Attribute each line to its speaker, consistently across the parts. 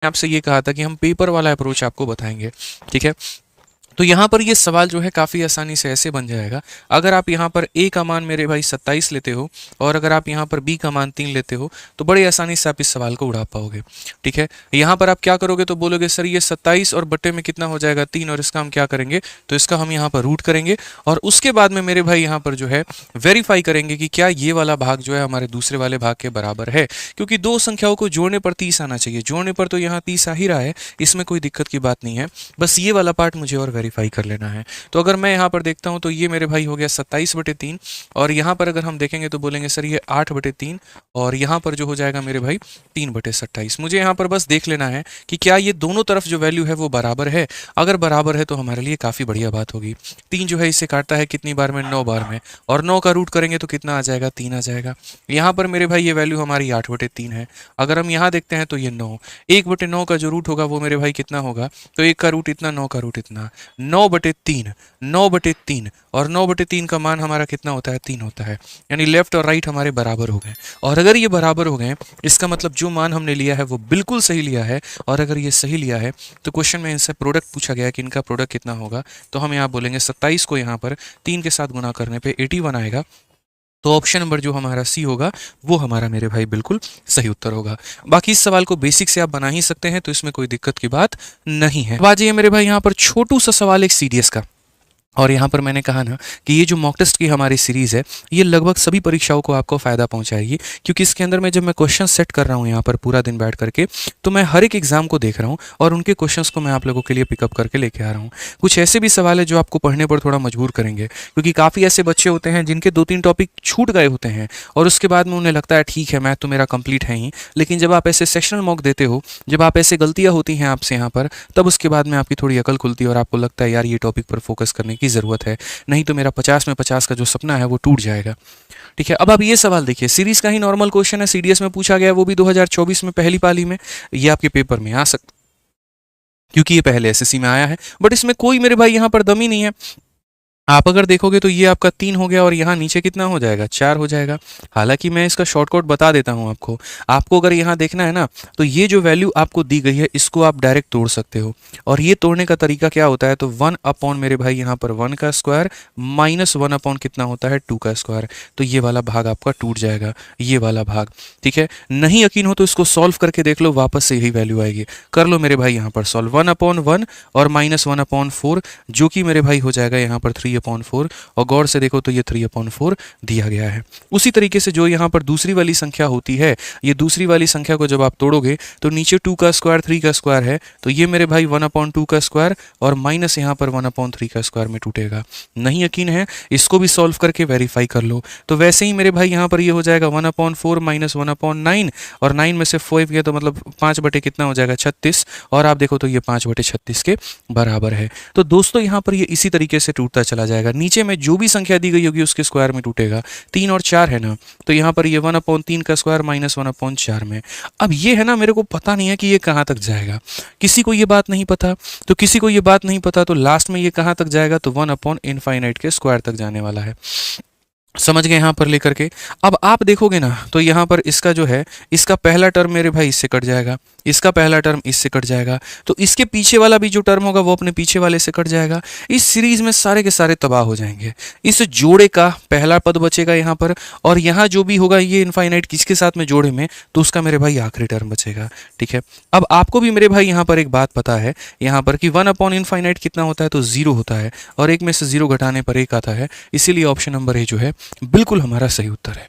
Speaker 1: आपसे ये कहा था कि हम पेपर वाला अप्रोच आपको बताएंगे, ठीक है। तो यहाँ पर ये सवाल जो है काफ़ी आसानी से ऐसे बन जाएगा। अगर आप यहाँ पर a का मान मेरे भाई 27 लेते हो और अगर आप यहाँ पर b का मान 3 लेते हो तो बड़ी आसानी से आप इस सवाल को उड़ा पाओगे, ठीक है। यहाँ पर आप क्या करोगे तो बोलोगे सर ये 27 और बट्टे में कितना हो जाएगा 3, और इसका हम क्या करेंगे तो इसका हम यहाँ पर रूट करेंगे और उसके बाद में मेरे भाई यहाँ पर जो है वेरीफाई करेंगे कि क्या ये वाला भाग जो है हमारे दूसरे वाले भाग के बराबर है, क्योंकि दो संख्याओं को जोड़ने पर 30 आना चाहिए। जोड़ने पर तो यहाँ 30 आ ही रहा है, इसमें कोई दिक्कत की बात नहीं है, बस ये वाला पार्ट मुझे और वेरीफाई कर लेना है। तो अगर मैं यहाँ पर देखता हूँ तो ये मेरे भाई हो गया 27/3 और यहाँ पर अगर हम देखेंगे तो बोलेंगे सर ये 8/3 और यहाँ पर जो हो जाएगा मेरे भाई 3/27। मुझे यहाँ पर बस देख लेना है कि क्या ये दोनों तरफ जो वैल्यू है वो बराबर है। अगर बराबर है तो हमारे लिए काफ़ी बढ़िया बात होगी। 3 जो है इससे काटता है कितनी बार में 9 बार में, और 9 का रूट करेंगे तो कितना आ जाएगा 3 आ जाएगा। यहाँ पर मेरे भाई ये वैल्यू हमारी 8/3 है। अगर हम यहाँ देखते हैं तो ये 9, 1/9 का जो रूट होगा वो मेरे भाई कितना होगा तो 1 का रूट इतना, 9 का रूट इतना, 9/3, 9/3 और 9/3 का मान हमारा कितना होता है 3 होता है। यानी लेफ्ट और राइट हमारे बराबर हो गए, और अगर ये बराबर हो गए इसका मतलब जो मान हमने लिया है वो बिल्कुल सही लिया है। और अगर ये सही लिया है तो क्वेश्चन में इनसे प्रोडक्ट पूछा गया है कि इनका प्रोडक्ट कितना होगा, तो हम यहाँ बोलेंगे 27 को यहाँ पर 3 के साथ गुना करने पे 81 आएगा। तो ऑप्शन नंबर जो हमारा सी होगा वो हमारा मेरे भाई बिल्कुल सही उत्तर होगा। बाकी इस सवाल को बेसिक से आप बना ही सकते हैं, तो इसमें कोई दिक्कत की बात नहीं है। अब आ जाइए मेरे भाई यहाँ पर छोटू सा सवाल एक सीडीएस का, और यहाँ पर मैंने कहा ना कि ये जो मॉक टेस्ट की हमारी सीरीज़ है ये लगभग सभी परीक्षाओं को आपको फ़ायदा पहुँचाएगी, क्योंकि इसके अंदर में जब मैं क्वेश्चन सेट कर रहा हूँ यहाँ पर पूरा दिन बैठ करके, तो मैं हर एक एग्जाम को देख रहा हूँ और उनके क्वेश्चंस को मैं आप लोगों के लिए पिकअप करके लेके आ रहा हूँ। कुछ ऐसे भी सवाल है जो आपको पढ़ने पर थोड़ा मजबूर करेंगे, क्योंकि काफ़ी ऐसे बच्चे होते हैं जिनके 2-3 टॉपिक छूट गए होते हैं और उसके बाद में उन्हें लगता है ठीक है मैथ तो मेरा कंप्लीट है ही, लेकिन जब आप ऐसे सेक्शनल मॉक देते हो, जब आप ऐसे गलतियाँ होती हैं आपसे यहाँ पर, तब उसके बाद में आपकी थोड़ी अकल खुलती है और आपको लगता है यार ये टॉपिक पर फोकस करने की ज़रूरत है, नहीं तो मेरा 50 में 50 का जो सपना है वो टूट जाएगा, ठीक है। अब आप ये सवाल देखिए, सीरीज का ही नॉर्मल क्वेश्चन है, सीडीएस में पूछा गया, वो भी 2024 में पहली पाली में। ये आपके पेपर में आ सकता क्योंकि ये पहले एसएससी में आया है, बट इसमें कोई मेरे भाई यहाँ पर दम ही नहीं है। आप अगर देखोगे तो ये आपका 3 हो गया और यहाँ नीचे कितना हो जाएगा 4 हो जाएगा। हालांकि मैं इसका शॉर्टकट बता देता हूँ आपको। आपको अगर यहाँ देखना है ना तो ये जो वैल्यू आपको दी गई है इसको आप डायरेक्ट तोड़ सकते हो, और ये तोड़ने का तरीका क्या होता है तो 1/, मेरे भाई यहाँ पर 1 का स्क्वायर माइनस 1/, कितना होता है 2 का स्क्वायर। तो ये वाला भाग आपका टूट जाएगा, ये वाला भाग, ठीक है। नहीं यकीन हो तो इसको सॉल्व करके देख लो, वापस से यही वैल्यू आएगी। कर लो मेरे भाई यहाँ पर सॉल्व, 1/1 और माइनस 1/4, जो कि मेरे भाई हो जाएगा यहाँ पर 3/4, और गौर से देखो तो ये 3/4 दिया गया है। उसी तरीके से जो यहाँ पर दूसरी वाली संख्या होती है, ये दूसरी वाली संख्या को जब आप तोड़ोगे तो नीचे 2 का स्क्वायर 3 का स्क्वायर है, तो ये मेरे भाई 1/2 का स्क्वायर और माइनस यहाँ पर 1/3 का स्क्वायर में टूटेगा। नहीं यकीन है इसको भी सॉल्व करके वेरीफाई कर लो। तो वैसे ही मेरे भाई यहाँ पर ये हो जाएगा 1/4 माइनस 1/9, और 9 में से 5 गया तो मतलब 5 बटे कितना हो जाएगा 36, और आप देखो तो ये 5/36 के बराबर है। तो दोस्तों यहाँ पर ये इसी तरीके से टूटता चला जाएगा। नीचे में जो भी संख्या दी गई होगी उसके स्क्वायर में टूटेगा। 3 और 4 है ना, तो यहाँ पर ये 1/3 का स्क्वायर माइनस 1/4 में। अब ये है ना, मेरे को पता नहीं है कि ये कहाँ तक जाएगा, किसी को ये बात नहीं पता। तो किसी को ये बात नहीं पता तो लास्ट में ये कहाँ तक जाएगा तो 1/∞ के स्क्वायर तक जाने वाला है। समझ गए यहाँ पर लेकर के। अब आप देखोगे ना तो यहाँ पर इसका जो है इसका पहला टर्म मेरे भाई इससे कट जाएगा, इसका पहला टर्म इससे कट जाएगा, तो इसके पीछे वाला भी जो टर्म होगा वो अपने पीछे वाले से कट जाएगा। इस सीरीज में सारे के सारे तबाह हो जाएंगे। इस जोड़े का पहला पद बचेगा यहाँ पर, और यहाँ जो भी होगा ये इनफाइनाइट किसके साथ में जोड़े में, तो उसका मेरे भाई आखिरी टर्म बचेगा, ठीक है। अब आपको भी मेरे भाई यहाँ पर एक बात पता है यहाँ पर कि 1/∞ कितना होता है तो 0 होता है, और 1 में से 0 घटाने पर 1 आता है, इसीलिए ऑप्शन नंबर ए जो है बिल्कुल हमारा सही उत्तर है।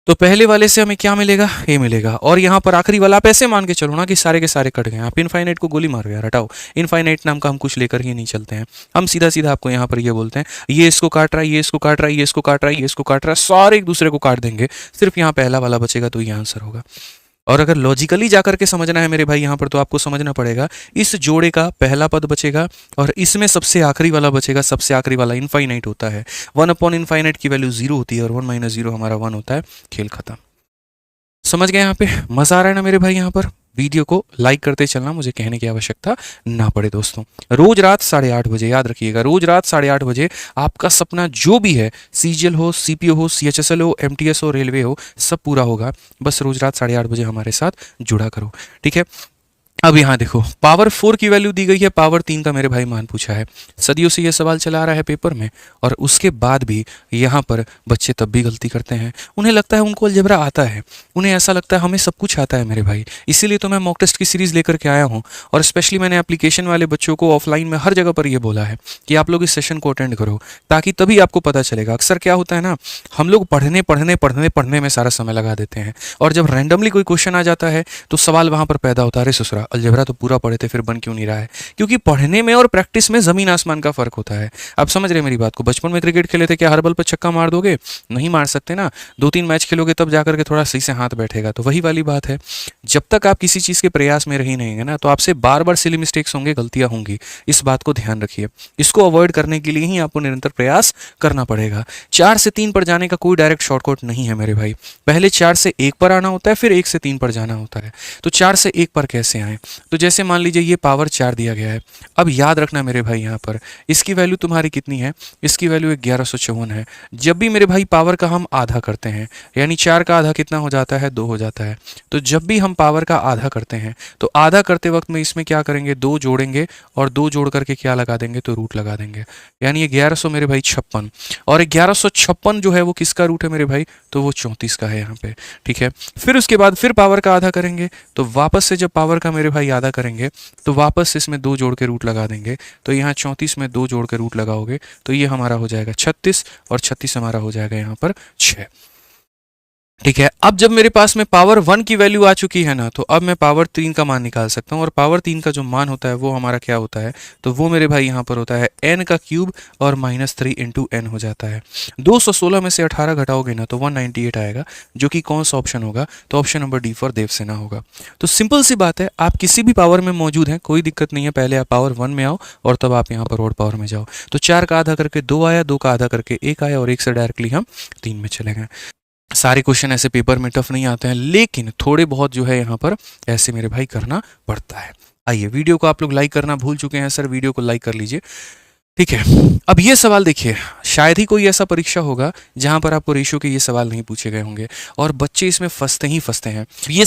Speaker 1: तो पहले वाले से हमें क्या मिलेगा, ए मिलेगा, और यहाँ पर आखिरी वाला आप ऐसे मान के चलो ना कि सारे के सारे कट गए। आप इनफाइनाइट को गोली मारो यार, हटाओ। इनफाइनाइट नाम का हम कुछ लेकर ही नहीं चलते हैं, हम सीधा सीधा आपको यहाँ पर ये बोलते हैं ये इसको काट रहा है, ये इसको काट रहा है, ये इसको काट रहा है, ये इसको काट रहा है, सारे एक दूसरे को काट देंगे, सिर्फ यहाँ पहला वाला बचेगा, तो ये आंसर होगा। और अगर लॉजिकली जाकर के समझना है मेरे भाई यहाँ पर, तो आपको समझना पड़ेगा इस जोड़े का पहला पद बचेगा और इसमें सबसे आखिरी वाला बचेगा। सबसे आखिरी वाला इनफाइनाइट होता है, 1/∞ की वैल्यू 0 होती है और 1 - 0 हमारा 1 होता है। खेल खत्म। समझ गए यहाँ पे? मजा आ रहा है ना मेरे भाई? यहाँ पर वीडियो को लाइक करते चलना, मुझे कहने की आवश्यकता ना पड़े। दोस्तों रोज रात 8:30 बजे, याद रखिएगा, रोज रात 8:30 बजे आपका सपना जो भी है, सीजीएल हो, सीपीओ हो, सीएचएसएल हो, एमटीएस हो, रेलवे हो, सब पूरा होगा। बस रोज रात 8:30 बजे हमारे साथ जुड़ा करो, ठीक है। अब यहाँ देखो, पावर 4 की वैल्यू दी गई है, पावर 3 का मेरे भाई मान पूछा है। सदियों से ये सवाल चला आ रहा है पेपर में, और उसके बाद भी यहाँ पर बच्चे तब भी गलती करते हैं। उन्हें लगता है उनको अलजेब्रा आता है, उन्हें ऐसा लगता है हमें सब कुछ आता है मेरे भाई। इसीलिए तो मैं मॉक टेस्ट की सीरीज लेकर के आया हूँ, और स्पेशली मैंने एप्लीकेशन वाले बच्चों को ऑफलाइन में हर जगह पर ये बोला है कि आप लोग इस सेशन को अटेंड करो, ताकि तभी आपको पता चलेगा। अक्सर क्या होता है ना, हम लोग पढ़ने पढ़ने पढ़ने पढ़ने में सारा समय लगा देते हैं, और जब रैंडमली कोई क्वेश्चन आ जाता है तो सवाल वहां पर पैदा होता है, अरे ससुरा अलजेब्रा तो पूरा पढ़े थे फिर बन क्यों नहीं रहा है। क्योंकि पढ़ने में और प्रैक्टिस में जमीन आसमान का फर्क होता है। आप समझ रहे हैं मेरी बात को? बचपन में क्रिकेट खेले थे, क्या हर बल पर छक्का मार दोगे? नहीं मार सकते ना। 2-3 मैच खेलोगे तब जाकर के थोड़ा सही से हाथ बैठेगा। तो वही वाली बात है, जब तक आप किसी चीज़ के प्रयास में रही नहीं है ना, तो आपसे बार बार सिली मिस्टेक्स होंगे, गलतियां होंगी। इस बात को ध्यान रखिए। इसको अवॉइड करने के लिए ही आपको निरंतर प्रयास करना पड़ेगा। 4 से 3 पर जाने का कोई डायरेक्ट शॉर्टकट नहीं है मेरे भाई। पहले 4 से 1 पर आना होता है, फिर 1 से 3 पर जाना होता है। तो 4 से 1 पर कैसे आए? तो जैसे मान लीजिए ये पावर 4 दिया गया है। अब याद रखना मेरे भाई, यहाँ पर इसकी वैल्यू तुम्हारी कितनी है? इसकी वैल्यू 1154 है। जब भी मेरे भाई पावर का हम आधा करते हैं, यानी 4 का आधा कितना हो जाता है? 2 हो जाता है। तो जब भी हम पावर का आधा करते हैं, तो आधा करते वक्त में इसमें क्या करेंगे? 2 जोड़ेंगे, और 2 जोड़ करके क्या लगा देंगे? तो रूट लगा देंगे। यानी 1100 मेरे भाई 56, और 1156 जो है वो किसका रूट है मेरे भाई? तो वो 34 का है यहाँ पे। ठीक है, फिर उसके बाद फिर पावर का आधा करेंगे, तो वापस से जब पावर का मेरे भाई आधा करेंगे, तो वापस से इसमें 2 जोड़ के रूट लगा देंगे। तो यहाँ 34 में 2 जोड़ के रूट लगाओगे तो ये हमारा हो जाएगा 36, और 36 हमारा हो जाएगा यहाँ पर 6। ठीक है, अब जब मेरे पास में पावर 1 की वैल्यू आ चुकी है ना, तो अब मैं पावर 3 का मान निकाल सकता हूँ। और पावर 3 का जो मान होता है वो हमारा क्या होता है? तो वो मेरे भाई यहाँ पर होता है n का क्यूब और -3 इंटू n हो जाता है। 216 में से 18 घटाओगे ना तो 198 आएगा, जो कि कौन सा ऑप्शन होगा? तो option number D for Devsena होगा। तो सिंपल सी बात है, आप किसी भी पावर में मौजूद हैं, कोई दिक्कत नहीं है। पहले आप पावर 1 में आओ और तब आप यहाँ पर ऑड पावर में जाओ। तो 4 का आधा करके 2 आया, 2 का आधा करके 1 आया, और 1 से डायरेक्टली हम 3 में चले गए। सारे क्वेश्चन ऐसे पेपर में टफ नहीं आते हैं, लेकिन थोड़े बहुत जो है यहाँ पर ऐसे मेरे भाई करना पड़ता है। आइए, वीडियो को आप लोग लाइक करना भूल चुके हैं सर, वीडियो को लाइक कर लीजिए। ठीक है, अब ये सवाल देखिए, शायद ही कोई ऐसा परीक्षा होगा जहां पर आपको रेशियो के ये सवाल नहीं पूछे गए होंगे, और बच्चे इसमें फंसते ही फंसते हैं। ये